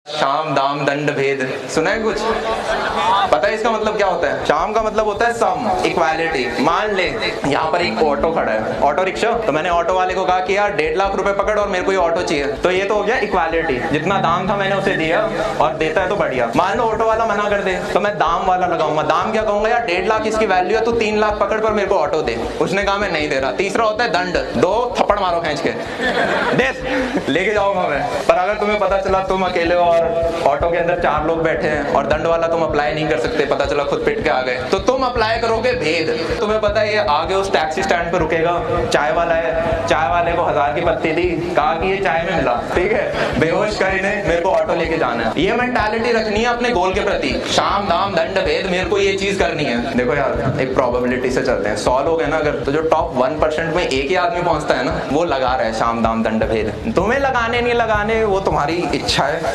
शाम दाम दंड भेद सुना है कुछ? पता है इसका मतलब क्या होता है? शाम का मतलब होता है सम, इक्वालिटी। मान ले यहाँ पर एक ऑटो खड़ा है, ऑटो रिक्शा। तो मैंने ऑटो वाले को कहा कि यार 1.5 लाख रुपए पकड़ और मेरे को ये ऑटो चाहिए। तो ये तो हो गया इक्वालिटी, जितना दाम था मैंने उसे दिया और देता है तो बढ़िया। मान लो ऑटो वाला मना कर दे तो मैं दाम वाला लगाऊंगा। दाम क्या कहूंगा? यार 1.5 लाख इसकी वैल्यू है, तू 3 लाख पकड़ पर मेरे को ऑटो दे। उसने कहा मैं नहीं दे रहा। तीसरा होता है दंड, 2 थप्पड़ मारो खींच के, दे लेके जाऊंगा मैं। पर अगर तुम्हें पता चला तुम अकेले हो और ऑटो के अंदर 4 लोग बैठे हैं और दंड वाला तुम अप्लाई नहीं कर सकते, पता चला खुद पिट के आ गए, तो तुम अप्लाई करोगे भेद। तुम्हें पता है ये आगे उस टैक्सी स्टैंड पे रुकेगा, चाय वाला है, चाय वाले को 1000 की पत्ती दी, कहा कि ये चाय में मिला, ठीक है, बेहोश कर इन्हें, मेरे को ऑटो लेके जाना है। ये मेंटालिटी रखनी है अपने गोल के प्रति, शाम दाम दंड भेद, मेरे को ये चीज करनी है। देखो यार एक प्रोबेबिलिटी से चलते हैं, 100 लोग है ना अगर, तो जो टॉप 1% में एक ही आदमी पहुंचता है ना, वो लगा रहा है शाम दाम दंड भेद। तुम्हें लगाने नहीं लगाने वो तुम्हारी इच्छा है।